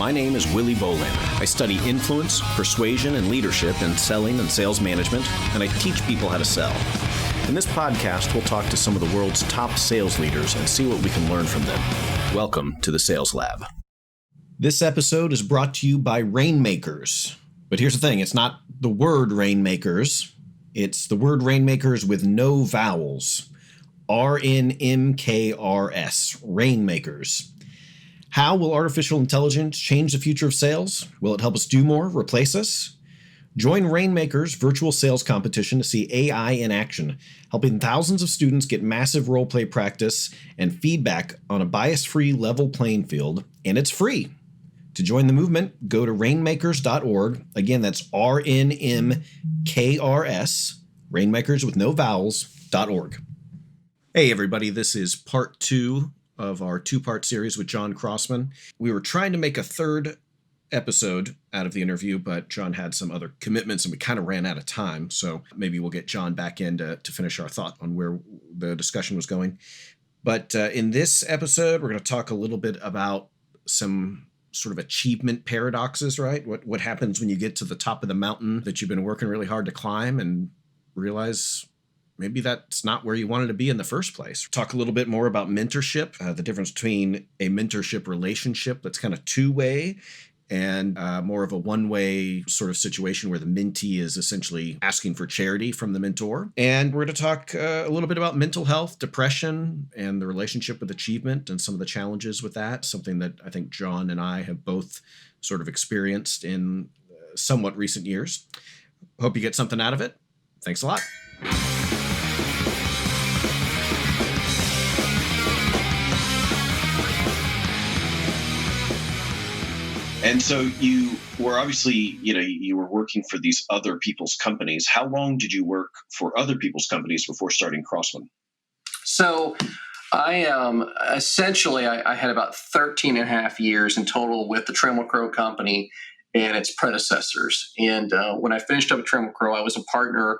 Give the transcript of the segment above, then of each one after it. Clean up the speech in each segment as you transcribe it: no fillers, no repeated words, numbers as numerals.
My name is Willy Bolander. I study influence, persuasion, and leadership in selling and sales management, and I teach people how to sell. In this podcast, we'll talk to some of the world's top sales leaders and see what we can learn from them. Welcome to the Sales Lab. This episode is brought to you by Rainmakers. But here's the thing, it's not the word Rainmakers. It's the word Rainmakers with no vowels. RNMKRS, Rainmakers. How will artificial intelligence change the future of sales? Will it help us do more, replace us? Join Rainmakers virtual sales competition to see AI in action, helping thousands of students get massive role-play practice and feedback on a bias-free level playing field, and it's free. To join the movement, go to rainmakers.org. Again, that's RNMKRS, Rainmakers with no vowels.org. Hey everybody, this is part 2 of our 2-part series with John Crossman. We were trying to make a third episode out of the interview, but John had some other commitments and we kind of ran out of time. So maybe we'll get John back in to finish our thought on where the discussion was going. But in this episode, we're going to talk a little bit about some sort of achievement paradoxes, right? What happens when you get to the top of the mountain that you've been working really hard to climb and realize maybe that's not where you wanted to be in the first place. Talk a little bit more about mentorship, the difference between a mentorship relationship that's kind of two-way and more of a one-way sort of situation where the mentee is essentially asking for charity from the mentor. And we're going to talk a little bit about mental health, depression, and the relationship with achievement and some of the challenges with that, something that I think John and I have both sort of experienced in somewhat recent years. Hope you get something out of it. Thanks a lot. And so you were obviously, you were working for these other people's companies. How long did you work for other people's companies before starting Crossman? So I had about 13 and a half years in total with the Trammell Crow Company and its predecessors. And when I finished up at Trammell Crow, I was a partner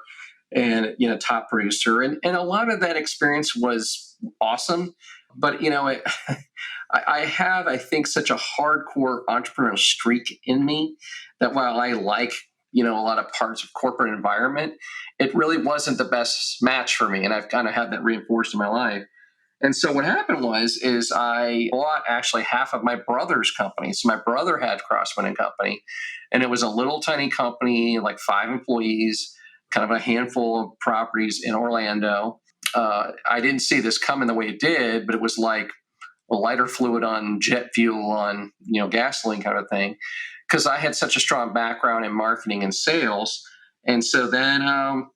and top producer. And a lot of that experience was awesome. But, I have, I think, such a hardcore entrepreneurial streak in me that while I like, a lot of parts of corporate environment, it really wasn't the best match for me. And I've kind of had that reinforced in my life. And so what happened is I bought actually half of my brother's company. So my brother had Crossman Company, and it was a little tiny company, like 5 employees, kind of a handful of properties in Orlando. I didn't see this coming the way it did, but it was like a lighter fluid on jet fuel on, gasoline kind of thing, because I had such a strong background in marketing and sales. And so then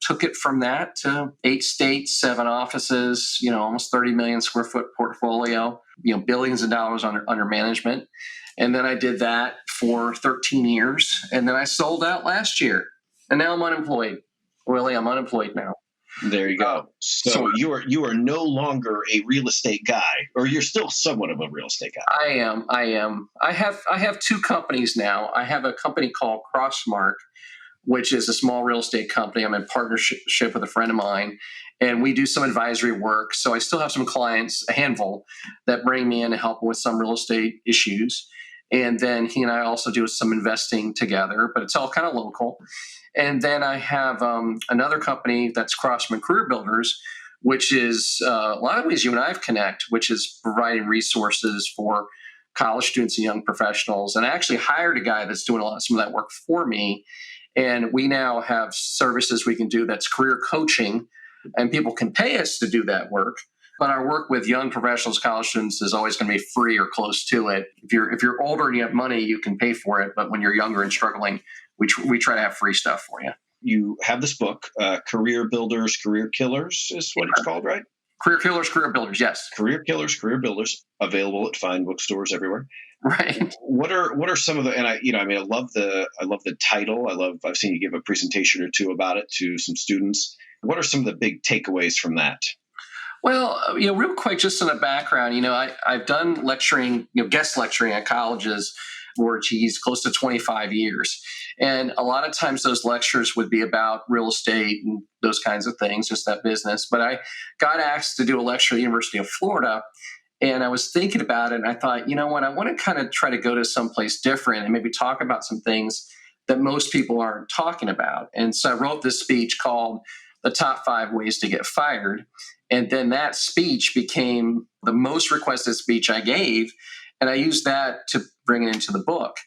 took it from that to 8 states, 7 offices, almost 30 million square foot portfolio, billions of dollars under management. And then I did that for 13 years. And then I sold out last year. And now I'm unemployed. Willie, I'm unemployed now. There you go. So you are no longer a real estate guy, or you're still somewhat of a real estate guy. I am. I have 2 companies now. I have a company called Crossmark, which is a small real estate company. I'm in partnership with a friend of mine, and we do some advisory work. So I still have some clients, a handful, that bring me in to help with some real estate issues. And then he and I also do some investing together, but it's all kind of local. And then I have another company that's Crossman Career Builders, which is a lot of ways you and I have connect, which is providing resources for college students and young professionals. And I actually hired a guy that's doing some of that work for me. And we now have services we can do that's career coaching, and people can pay us to do that work. But our work with young professionals, college students, is always going to be free or close to it. If you're older and you have money, you can pay for it. But when you're younger and struggling, we try to have free stuff for you. You have this book, Career Builders, Career Killers is what it's called, right? Career Killers, Career Builders, yes. Career Killers, Career Builders, available at fine bookstores everywhere. Right. What are some of the, and I love the title. I've seen you give a presentation or two about it to some students. What are some of the big takeaways from that? Well, real quick, just in the background, I've done lecturing, guest lecturing at colleges for, close to 25 years. And a lot of times those lectures would be about real estate and those kinds of things, just that business. But I got asked to do a lecture at the University of Florida. And I was thinking about it, and I thought, you know what, I want to kind of try to go to someplace different and maybe talk about some things that most people aren't talking about. And so I wrote this speech called The Top 5 Ways to Get Fired. And then that speech became the most requested speech I gave. And I used that to bring it into the book.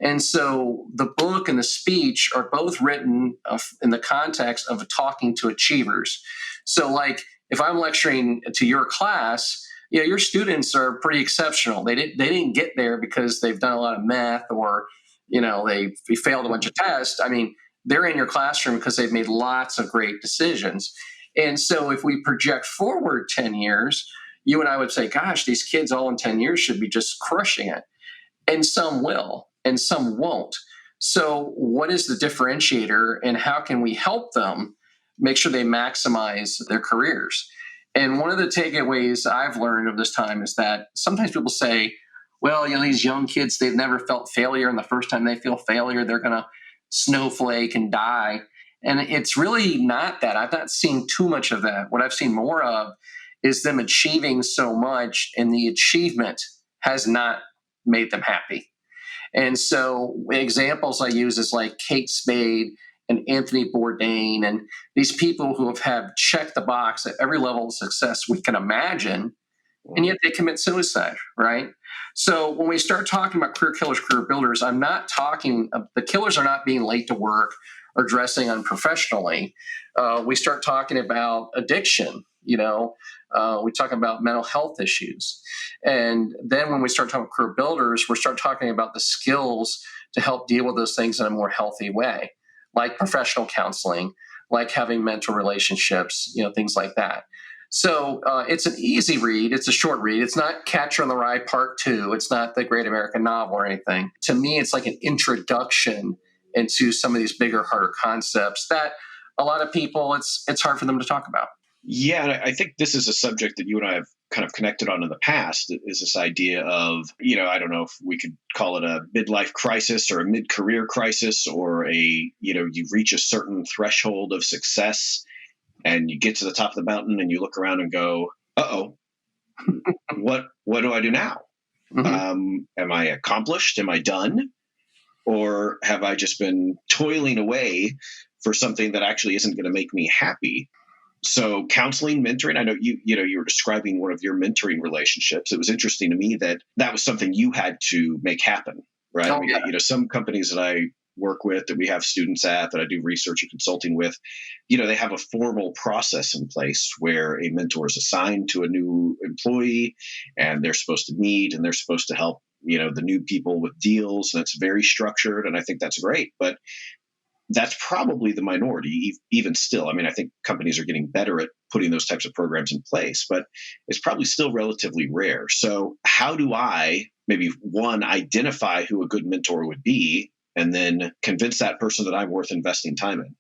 And so the book and the speech are both written in the context of talking to achievers. So, like, if I'm lecturing to your class, your students are pretty exceptional. They didn't get there because they've done a lot of math or they failed a bunch of tests. I mean, they're in your classroom because they've made lots of great decisions. And so if we project forward 10 years, you and I would say, gosh, these kids all in 10 years should be just crushing it. And some will, and some won't. So what is the differentiator, and how can we help them make sure they maximize their careers? And one of the takeaways I've learned of this time is that sometimes people say, well, these young kids, they've never felt failure, and the first time they feel failure, they're going to snowflake and die. And it's really not that. I've not seen too much of that. What I've seen more of is them achieving so much, and the achievement has not made them happy. And so examples I use is like Kate Spade and Anthony Bourdain, and these people who have checked the box at every level of success we can imagine, and yet they commit suicide, right? So when we start talking about career killers, career builders, I'm not talking, the killers are not being late to work or dressing unprofessionally. We start talking about addiction, we talk about mental health issues. And then when we start talking about career builders, we start talking about the skills to help deal with those things in a more healthy way, like professional counseling, like having mental relationships, things like that. So it's an easy read. It's a short read. It's not Catcher in the Rye Part 2. It's not the Great American Novel or anything. To me, it's like an introduction into some of these bigger, harder concepts that a lot of people, it's hard for them to talk about. Yeah, and I think this is a subject that you and I have kind of connected on in the past, is this idea of, I don't know if we could call it a midlife crisis or a mid-career crisis, or you reach a certain threshold of success and you get to the top of the mountain and you look around and go, uh-oh, what do I do now? Mm-hmm. Am I accomplished? Am I done? Or have I just been toiling away for something that actually isn't going to make me happy? So counseling, mentoring, I know you were describing one of your mentoring relationships. It was interesting to me that was something you had to make happen, right? Oh, yeah. Some companies that I work with, that we have students at, that I do research and consulting with, they have a formal process in place where a mentor is assigned to a new employee, and they're supposed to meet and they're supposed to help, the new people with deals. And it's very structured. And I think that's great. But that's probably the minority, even still. I mean, I think companies are getting better at putting those types of programs in place, but it's probably still relatively rare. So how do I maybe, one, identify who a good mentor would be, and then convince that person that I'm worth investing time in?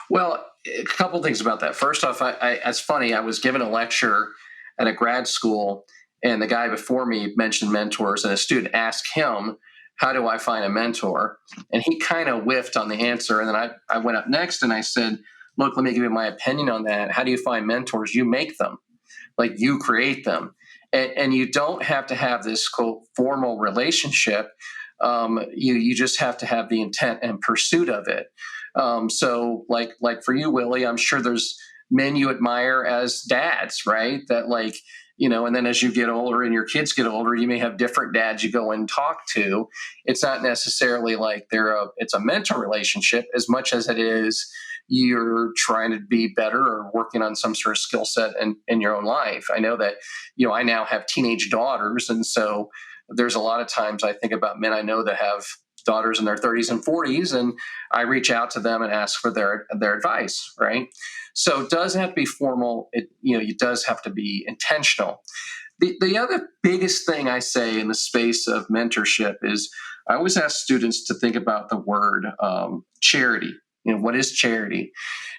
Well, a couple things about that. First off, it's funny. I was given a lecture at a grad school, and the guy before me mentioned mentors, and a student asked him, how do I find a mentor? And he kind of whiffed on the answer. And then I went up next and I said, look, let me give you my opinion on that. How do you find mentors? You make them, like you create them. And you don't have to have this, quote, formal relationship. You just have to have the intent and pursuit of it. So like for you, Willy, I'm sure there's men you admire as dads, right? That and then as you get older and your kids get older, you may have different dads you go and talk to. It's not necessarily like it's a mentor relationship as much as it is you're trying to be better or working on some sort of skill set in your own life. I know that, I now have teenage daughters. And so there's a lot of times I think about men I know that have daughters in their 30s and 40s, and I reach out to them and ask for their advice, right? So it doesn't have to be formal. It does have to be intentional. The other biggest thing I say in the space of mentorship is I always ask students to think about the word charity. What is charity?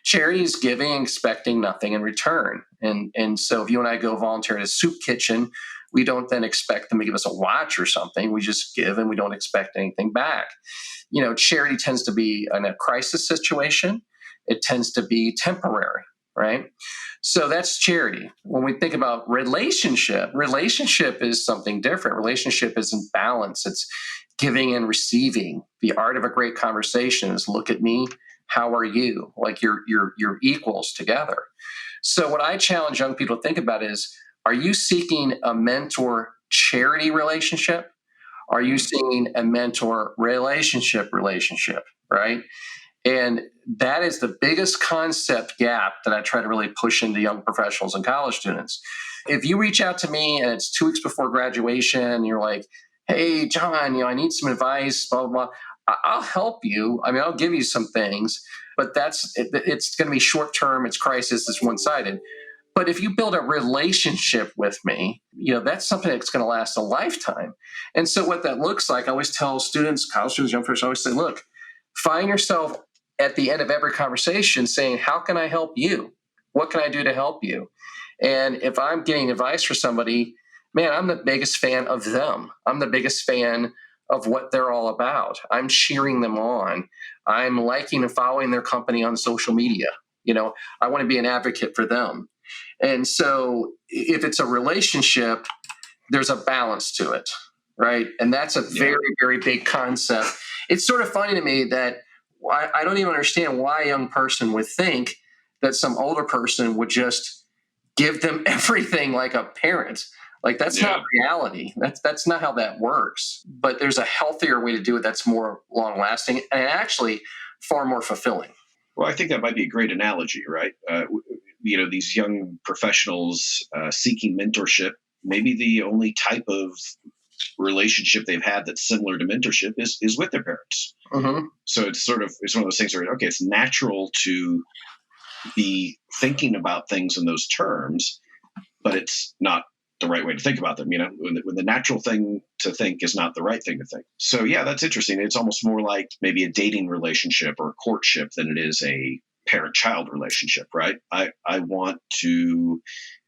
Charity is giving and expecting nothing in return. And so if you and I go volunteer at a soup kitchen, we don't then expect them to give us a watch or something. We just give and we don't expect anything back. Charity tends to be in a crisis situation. It tends to be temporary. right? So that's charity. When we think about relationship is something different. Relationship is in balance. It's giving and receiving. The art of a great conversation is look at me, how are you? Like you're equals together. So what I challenge young people to think about is, are you seeking a mentor charity relationship? Are you seeking a mentor relationship, right? And that is the biggest concept gap that I try to really push into young professionals and college students. If you reach out to me and it's 2 weeks before graduation, and you're like, hey, John, I need some advice, blah, blah, blah. I'll help you. I mean, I'll give you some things, but it's going to be short term. It's crisis. It's one sided. But if you build a relationship with me, that's something that's going to last a lifetime. And so what that looks like, I always tell students, college students, young professionals, I always say, look, find yourself at the end of every conversation saying, how can I help you? What can I do to help you? And if I'm getting advice for somebody, man, I'm the biggest fan of them. I'm the biggest fan of what they're all about. I'm cheering them on. I'm liking and following their company on social media. I want to be an advocate for them. And so if it's a relationship, there's a balance to it, right? And that's a very, very big concept. It's sort of funny to me that I don't even understand why a young person would think that some older person would just give them everything like a parent. Like that's not reality. That's not how that works. But there's a healthier way to do it that's more long lasting and actually far more fulfilling. Well, I think that might be a great analogy, right? These young professionals seeking mentorship, maybe the only type of relationship they've had that's similar to mentorship is with their parents. Mm-hmm. So it's one of those things where, okay, it's natural to be thinking about things in those terms, but it's not the right way to think about them. When the natural thing to think is not the right thing to think. So yeah, that's interesting. It's almost more like maybe a dating relationship or a courtship than it is a parent-child relationship, right? I want to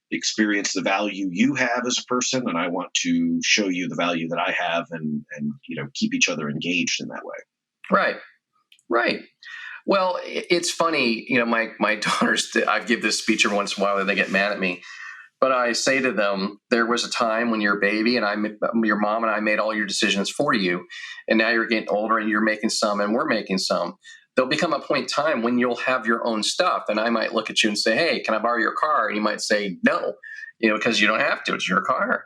experience the value you have as a person, and I want to show you the value that I have, and keep each other engaged in that way. Right. Well, it's funny, my daughters, I give this speech every once in a while and they get mad at me, but I say to them, there was a time when you're a baby and your mom and I made all your decisions for you, and now you're getting older and you're making some and we're making some. There'll become a point in time when you'll have your own stuff. And I might look at you and say, hey, can I borrow your car? And you might say, no, because you don't have to. It's your car.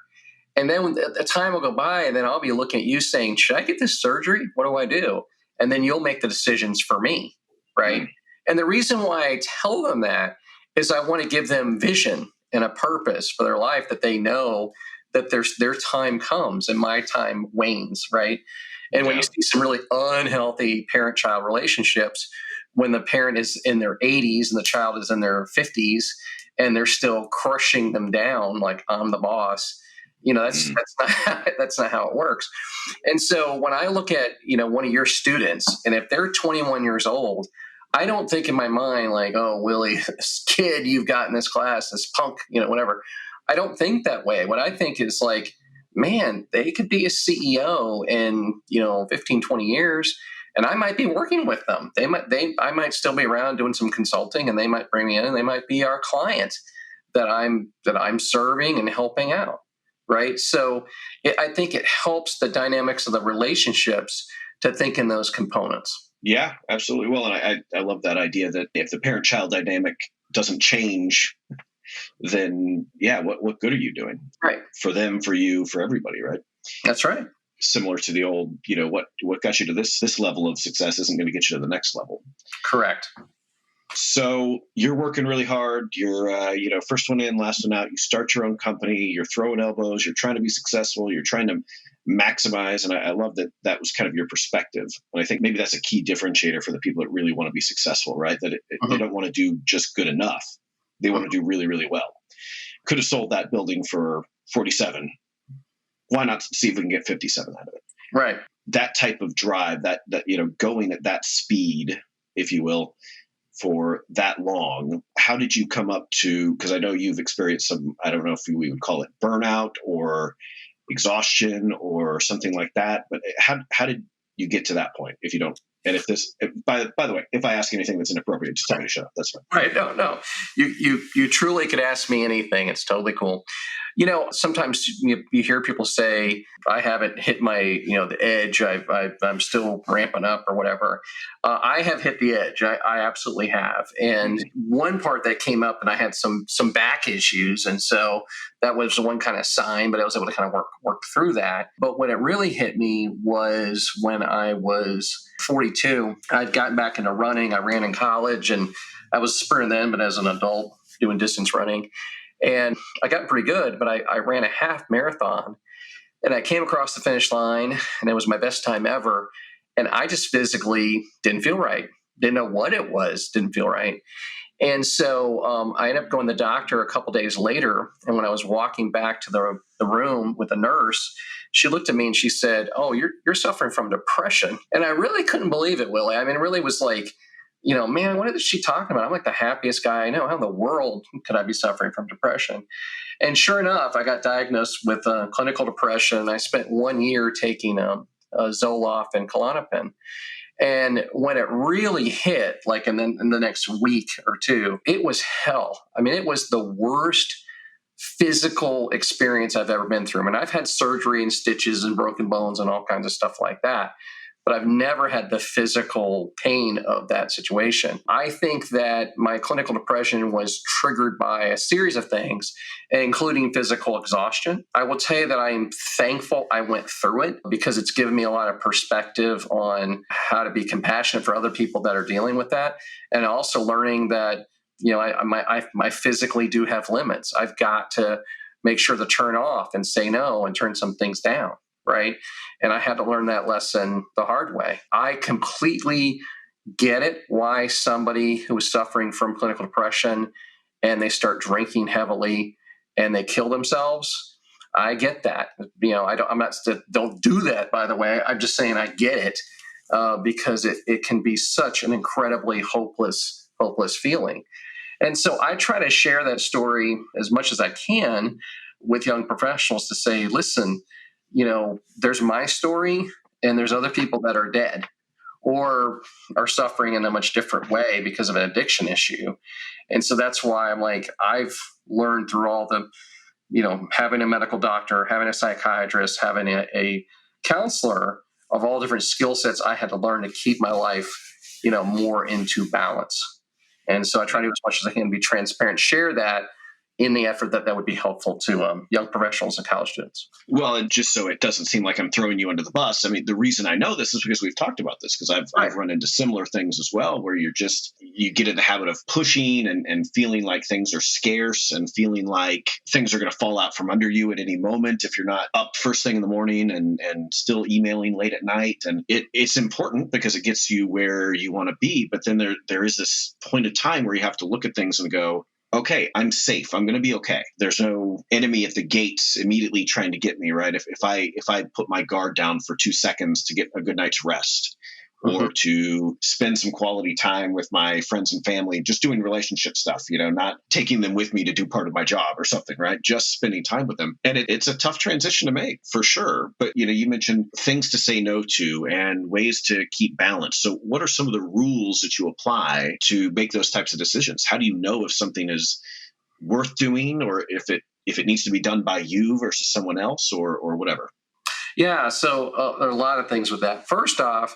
And then the time will go by, and then I'll be looking at you saying, should I get this surgery? What do I do? And then you'll make the decisions for me, right? And the reason why I tell them that is I want to give them vision and a purpose for their life, that they know that their time comes and my time wanes, right? And when you see some really unhealthy parent-child relationships, when the parent is in their 80s and the child is in their 50s, and they're still crushing them down like I'm the boss, that's not how it works. And so when I look at one of your students, and if they're 21 years old, I don't think in my mind like, oh, Willie, this kid you've got in this class, this punk, whatever. I don't think that way. What I think is like, man, they could be a CEO in 15, 20 years, and I might be working with them. I might still be around doing some consulting, and they might bring me in, and they might be our client that I'm serving and helping out, right? So I think it helps the dynamics of the relationships to think in those components. Yeah, absolutely. Well, and I love that idea that if the parent-child dynamic doesn't change, then what good are you doing? Right. For them, for you, for everybody, right? That's right. Similar to the old, what got you to this level of success isn't going to get you to the next level. Correct. So you're working really hard. You're, first one in, last one out. You start your own company. You're throwing elbows. You're trying to be successful. You're trying to maximize. And I love that was kind of your perspective. And I think maybe that's a key differentiator for the people that really want to be successful, right? That they don't want to do just good enough. They want to do really, really well. Could have sold that building for 47. Why not see if we can get 57 out of it? Right. That type of drive, that going at that speed, if you will, for that long. How did you come up to, because I know you've experienced some, I don't know if we would call it burnout or exhaustion or something like that, but how did you get to that point, if you don't And by the way, if I ask anything that's inappropriate, just tell me to shut up. That's fine. Right. No. You truly could ask me anything. It's totally cool. Sometimes you hear people say, I haven't hit my, the edge. I'm still ramping up or whatever. I have hit the edge. I absolutely have. And one part that came up, and I had some back issues. And so that was one kind of sign, but I was able to kind of work through that. But when it really hit me was when I was 42. I'd gotten back into running. I ran in college, and I was a sprinter then, but as an adult doing distance running. And I got pretty good, but I ran a half marathon, and I came across the finish line, and it was my best time ever. And I just physically didn't feel right. Didn't know what it was, didn't feel right. And so I ended up going to the doctor a couple days later. And when I was walking back to the room with the nurse, she looked at me and she said, "Oh, you're suffering from depression." And I really couldn't believe it, Willie. I mean, it really was like, man, what is she talking about? I'm like the happiest guy I know. How in the world could I be suffering from depression? And sure enough, I got diagnosed with clinical depression. I spent 1 year taking Zoloft and Klonopin. And when it really hit, like in the next week or two, it was hell. I mean, it was the worst physical experience I've ever been through. I mean, I've had surgery and stitches and broken bones and all kinds of stuff like that, but I've never had the physical pain of that situation. I think that my clinical depression was triggered by a series of things, including physical exhaustion. I will tell you that I am thankful I went through it because it's given me a lot of perspective on how to be compassionate for other people that are dealing with that. And also learning that, I physically do have limits. I've got to make sure to turn off and say no and turn some things down. Right. And I had to learn that lesson the hard way. I completely get it why somebody who is suffering from clinical depression and they start drinking heavily and they kill themselves. I get that. Don't do that, by the way. I'm just saying I get it because it can be such an incredibly hopeless feeling. And so I try to share that story as much as I can with young professionals to say, listen, there's my story and there's other people that are dead or are suffering in a much different way because of an addiction issue. And so that's why I'm like, I've learned through all the, having a medical doctor, having a psychiatrist, having a counselor of all different skill sets I had to learn to keep my life, more into balance. And so I try to do as much as I can be transparent, share that in the effort that would be helpful to young professionals and college students. Well, and just so it doesn't seem like I'm throwing you under the bus, I mean, the reason I know this is because we've talked about this, because I've run into similar things as well, where you get in the habit of pushing and feeling like things are scarce and feeling like things are going to fall out from under you at any moment if you're not up first thing in the morning and still emailing late at night. And it's important because it gets you where you want to be. But then there is this point of time where you have to look at things and go, okay, I'm safe. I'm going to be okay. There's no enemy at the gates immediately trying to get me, right? If I put my guard down for 2 seconds to get a good night's rest, or to spend some quality time with my friends and family, just doing relationship stuff, not taking them with me to do part of my job or something, right? Just spending time with them. And it's a tough transition to make for sure. But, you mentioned things to say no to and ways to keep balance. So what are some of the rules that you apply to make those types of decisions? How do you know if something is worth doing or if it needs to be done by you versus someone else or whatever? Yeah. So there are a lot of things with that. First off,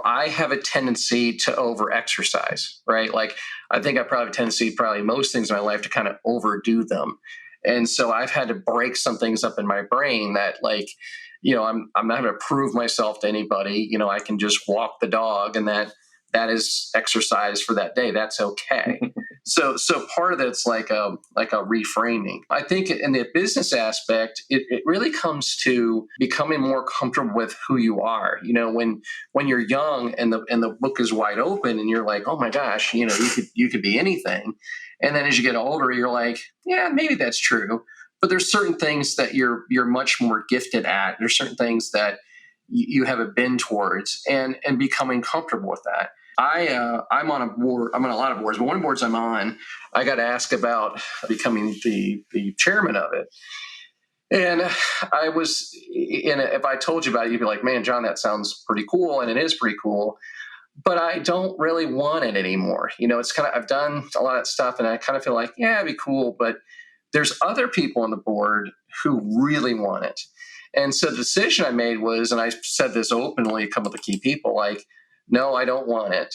I have a tendency to over exercise, right? Like I think I probably have a tendency, probably most things in my life, to kind of overdo them. And so I've had to break some things up in my brain that I'm not going to prove myself to anybody. I can just walk the dog and that is exercise for that day. That's okay. So part of it's like a reframing. I think in the business aspect, it really comes to becoming more comfortable with who you are. When you're young and the book is wide open and you're like, oh my gosh, you could be anything. And then as you get older, you're like, yeah, maybe that's true. But there's certain things that you're much more gifted at. There's certain things that you have a bend towards, and becoming comfortable with that. I'm on a board. I'm on a lot of boards, but one of the boards I'm on, I got asked about becoming the chairman of it. And if I told you about it, you'd be like, man, John, that sounds pretty cool. And it is pretty cool. But I don't really want it anymore. It's I've done a lot of stuff and I kind of feel like, yeah, it'd be cool. But there's other people on the board who really want it. And so the decision I made was, and I said this openly, a couple of the key people, like, no, I don't want it.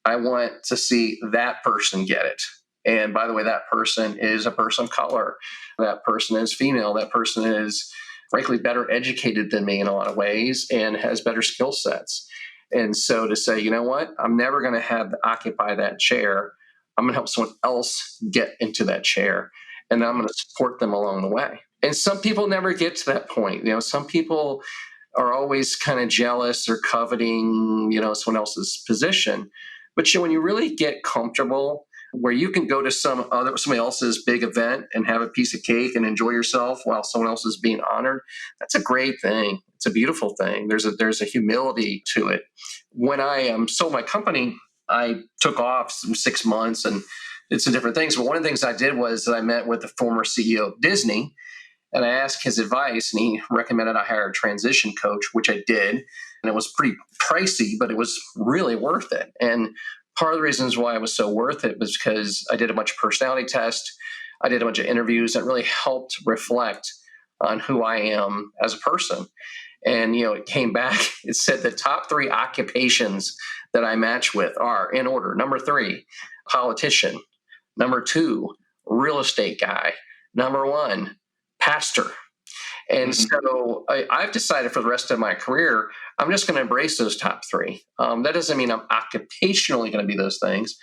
I want to see that person get it. And by the way, that person is a person of color. That person is female. That person is, frankly, better educated than me in a lot of ways and has better skill sets. And so to say, you know what, I'm never going to occupy that chair. I'm going to help someone else get into that chair. And I'm going to support them along the way. And some people never get to that point. Some people are always kind of jealous or coveting, someone else's position. But when you really get comfortable where you can go to somebody else's big event and have a piece of cake and enjoy yourself while someone else is being honored, that's a great thing. It's a beautiful thing. There's a humility to it. When I sold my company, I took off some 6 months and did some different things. But one of the things I did was that I met with the former CEO of Disney, and I asked his advice, and he recommended I hire a transition coach, which I did. And it was pretty pricey, but it was really worth it. And part of the reasons why it was so worth it was because I did a bunch of personality tests. I did a bunch of interviews that really helped reflect on who I am as a person. And, it came back, it said the top 3 occupations that I match with are, in order, number 3, politician, number 2, real estate guy, number 1, pastor. And so I've decided for the rest of my career, I'm just going to embrace those top 3. That doesn't mean I'm occupationally going to be those things.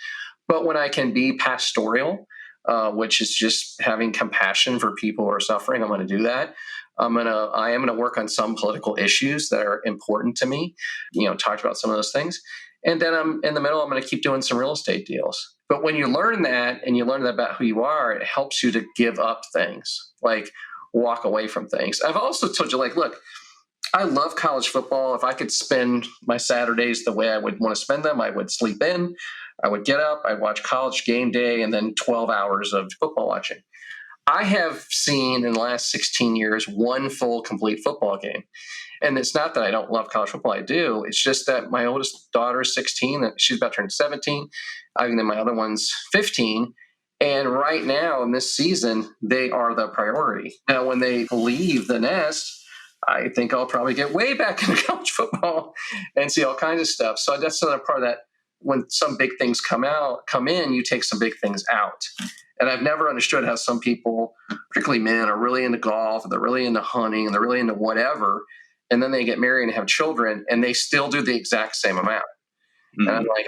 But when I can be pastoral, which is just having compassion for people who are suffering, I'm going to do that. I am going to work on some political issues that are important to me, talked about some of those things. And then in the middle, I'm going to keep doing some real estate deals. But when you learn that and you learn that about who you are, it helps you to give up things, like walk away from things. I've also told you, look, I love college football. If I could spend my Saturdays the way I would want to spend them, I would sleep in, I would get up, I'd watch college game day, and then 12 hours of football watching. I have seen in the last 16 years one full, complete football game. And it's not that I don't love college football. I do. It's just that my oldest daughter is 16. She's about to turn 17. And then my other one's 15. And right now in this season, they are the priority. Now, when they leave the nest, I think I'll probably get way back into college football and see all kinds of stuff. So that's another part of that. When some big things come in, you take some big things out. And I've never understood how some people, particularly men, are really into golf, and they're really into hunting, and they're really into whatever. And then they get married and have children, and they still do the exact same amount. Mm-hmm. And I'm like,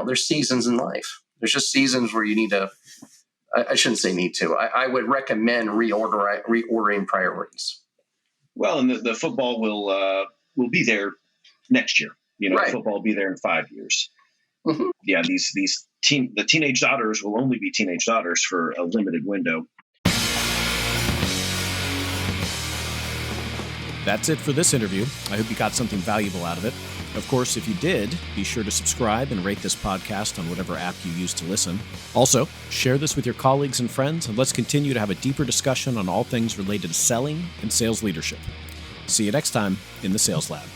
there's seasons in life. There's just seasons where you need to, I shouldn't say need to, I would recommend reordering priorities. Well, and the football will be there next year. Right. Football will be there in 5 years. Mm-hmm. Yeah, the teenage daughters will only be teenage daughters for a limited window. That's it for this interview. I hope you got something valuable out of it. Of course, if you did, be sure to subscribe and rate this podcast on whatever app you use to listen. Also, share this with your colleagues and friends, and let's continue to have a deeper discussion on all things related to selling and sales leadership. See you next time in the Sales Lab.